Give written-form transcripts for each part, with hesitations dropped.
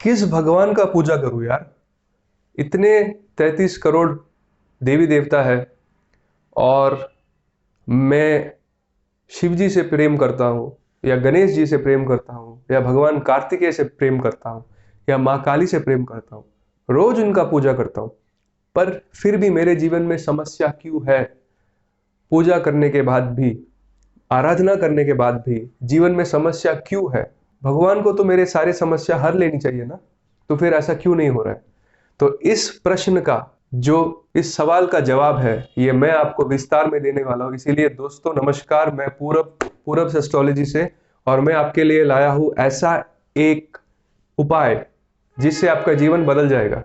किस भगवान का पूजा करूं यार। इतने 33 करोड़ देवी देवता है और मैं शिव जी से प्रेम करता हूँ या गणेश जी से प्रेम करता हूँ या भगवान कार्तिकेय से प्रेम करता हूँ या माँ काली से प्रेम करता हूँ। रोज उनका पूजा करता हूँ, पर फिर भी मेरे जीवन में समस्या क्यों है? पूजा करने के बाद भी, आराधना करने के बाद भी जीवन में समस्या क्यों है? भगवान को तो मेरे सारे समस्या हर लेनी चाहिए ना, तो फिर ऐसा क्यों नहीं हो रहा है? तो इस प्रश्न का जो इस सवाल का जवाब है, ये मैं आपको विस्तार में देने वाला हूं। इसीलिए दोस्तों नमस्कार, मैं पूरब पूरब से एस्ट्रोलॉजी से, और मैं आपके लिए लाया हूं ऐसा एक उपाय जिससे आपका जीवन बदल जाएगा।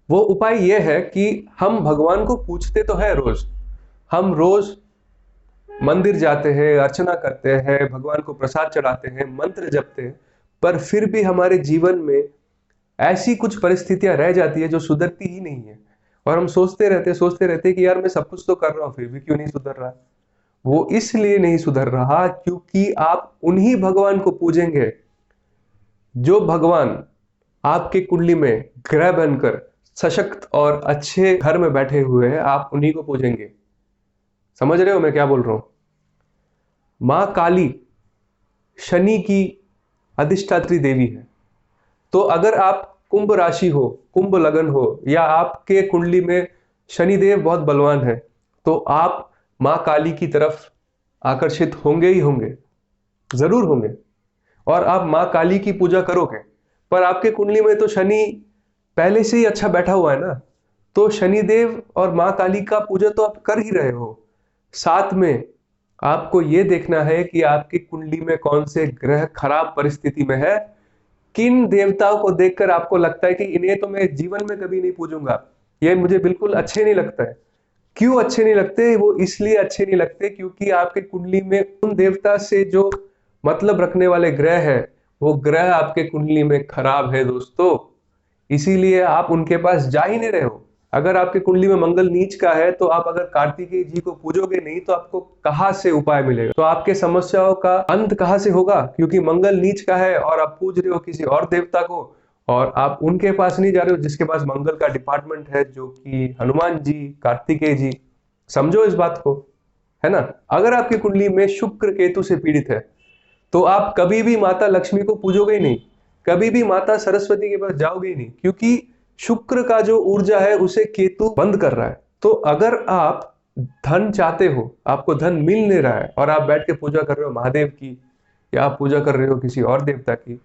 वो उपाय ये है कि हम भगवान को पूछते तो है रोज, हम रोज मंदिर जाते हैं, अर्चना करते हैं, भगवान को प्रसाद चढ़ाते हैं, मंत्र जपते हैं, पर फिर भी हमारे जीवन में ऐसी कुछ परिस्थितियां रह जाती है जो सुधरती ही नहीं है। और हम सोचते रहते कि यार मैं सब कुछ तो कर रहा हूं, फिर भी क्यों नहीं सुधर रहा? वो इसलिए नहीं सुधर रहा क्योंकि आप उन्हीं भगवान को पूजेंगे जो भगवान आपके कुंडली में ग्रह बनकर सशक्त और अच्छे घर में बैठे हुए हैं। आप उन्हीं को पूजेंगे। समझ रहे हो मैं क्या बोल रहा हूं? माँ काली शनि की अधिष्ठात्री देवी है। तो अगर आप कुंभ राशि हो, कुंभ लगन हो, या आपके कुंडली में शनिदेव बहुत बलवान है, तो आप माँ काली की तरफ आकर्षित होंगे ही होंगे, जरूर होंगे। और आप माँ काली की पूजा करोगे, पर आपके कुंडली में तो शनि पहले से ही अच्छा बैठा हुआ है ना, तो शनिदेव और माँ काली का पूजा तो आप कर ही रहे हो। साथ में आपको यह देखना है कि आपकी कुंडली में कौन से ग्रह खराब परिस्थिति में है। किन देवताओं को देखकर आपको लगता है कि इन्हें तो मैं जीवन में कभी नहीं पूजूंगा, ये मुझे बिल्कुल अच्छे नहीं लगता है। क्यों अच्छे नहीं लगते? वो इसलिए अच्छे नहीं लगते क्योंकि आपके कुंडली में उन देवता से जो मतलब रखने वाले ग्रह है, वो ग्रह आपके कुंडली में खराब है दोस्तों। इसीलिए आप उनके पास जा ही नहीं रहे हो। अगर आपके कुंडली में मंगल नीच का है, तो आप अगर कार्तिकेय जी को पूजोगे नहीं, तो आपको कहां से उपाय मिलेगा? तो आपके समस्याओं का अंत कहां से होगा? क्योंकि मंगल नीच का है और आप पूज रहे हो किसी और देवता को, और आप उनके पास नहीं जा रहे हो जिसके पास मंगल का डिपार्टमेंट है, जो कि हनुमान जी, कार्तिकेय जी। समझो इस बात को, है ना? अगर आपकी कुंडली में शुक्र केतु से पीड़ित है, तो आप कभी भी माता लक्ष्मी को पूजोगे ही नहीं, कभी भी माता सरस्वती के पास जाओगे ही नहीं, क्योंकि शुक्र का जो ऊर्जा है उसे केतु बंद कर रहा है। तो अगर आप धन चाहते हो, आपको धन मिल नहीं रहा है, और आप बैठ के पूजा कर रहे हो महादेव की, या आप पूजा कर रहे हो किसी और देवता की,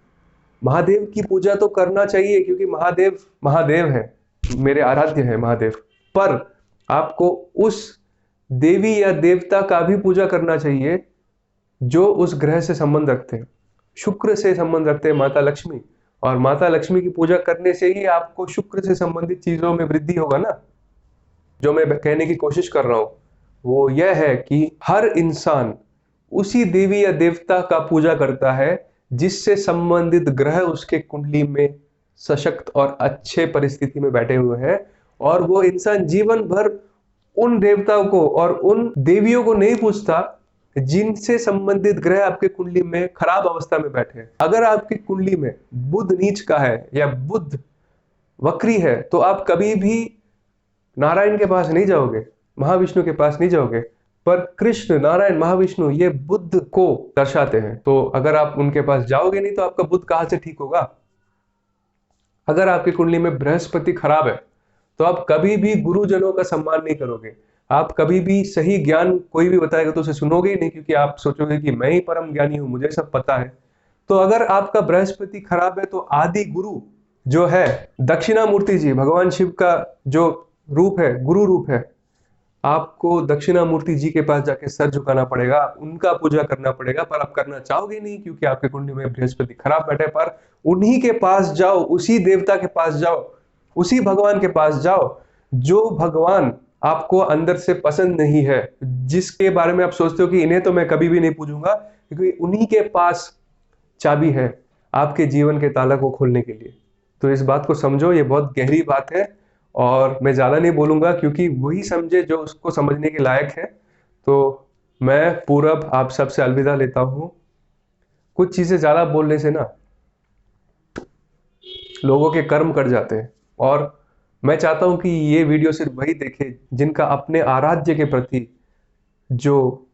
महादेव की पूजा तो करना चाहिए क्योंकि महादेव महादेव है, मेरे आराध्य है महादेव। पर आपको उस देवी या देवता का भी पूजा करना चाहिए जो उस ग्रह से संबंध रखते हैं, शुक्र से संबंध रखते हैं, माता लक्ष्मी। और माता लक्ष्मी की पूजा करने से ही आपको शुक्र से संबंधित चीजों में वृद्धि होगा ना। जो मैं कहने की कोशिश कर रहा हूं वो यह है कि हर इंसान उसी देवी या देवता का पूजा करता है जिससे संबंधित ग्रह उसके कुंडली में सशक्त और अच्छे परिस्थिति में बैठे हुए हैं। और वो इंसान जीवन भर उन देवताओं को और उन देवियों को नहीं पूछता जिनसे संबंधित ग्रह आपके कुंडली में खराब अवस्था में बैठे हैं। अगर आपकी कुंडली में बुध नीच का है या बुध वक्री है, तो आप कभी भी नारायण के पास नहीं जाओगे, महाविष्णु के पास नहीं जाओगे। पर कृष्ण, नारायण, महाविष्णु ये बुद्ध को दर्शाते हैं, तो अगर आप उनके पास जाओगे नहीं तो आपका बुद्ध कहां से ठीक होगा? अगर आपकी कुंडली में बृहस्पति खराब है, तो आप कभी भी गुरुजनों का सम्मान नहीं करोगे। आप कभी भी सही ज्ञान कोई भी बताएगा तो उसे सुनोगे ही नहीं, क्योंकि आप सोचोगे कि मैं ही परम ज्ञानी हूं, मुझे सब पता है। तो अगर आपका बृहस्पति खराब है, तो आदि गुरु जो है दक्षिणामूर्ति जी, भगवान शिव का जो रूप है, गुरु रूप है, आपको दक्षिणामूर्ति जी के पास जाके सर झुकाना पड़ेगा, उनका पूजा करना पड़ेगा। पर आप करना चाहोगे नहीं क्योंकि आपके कुंडली में बृहस्पति खराब बैठे। पर उन्हीं के पास जाओ, उसी देवता के पास जाओ, उसी भगवान के पास जाओ जो भगवान आपको अंदर से पसंद नहीं है, जिसके बारे में आप सोचते हो कि इन्हें तो मैं कभी भी नहीं पूजूंगा, क्योंकि उन्हीं के पास चाबी है आपके जीवन के ताला को खोलने के लिए। तो इस बात को समझो, ये बहुत गहरी बात है और मैं ज्यादा नहीं बोलूंगा क्योंकि वही समझे जो उसको समझने के लायक है। तो मैं पूरब आप सबसे अलविदा लेता हूं। कुछ चीजें ज्यादा बोलने से ना लोगों के कर्म कट जाते हैं। और मैं चाहता हूं कि ये वीडियो सिर्फ वही देखे जिनका अपने आराध्य के प्रति जो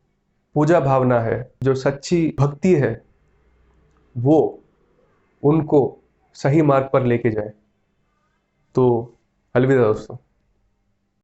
पूजा भावना है, जो सच्ची भक्ति है, वो उनको सही मार्ग पर लेके जाए। तो अलविदा दोस्तों।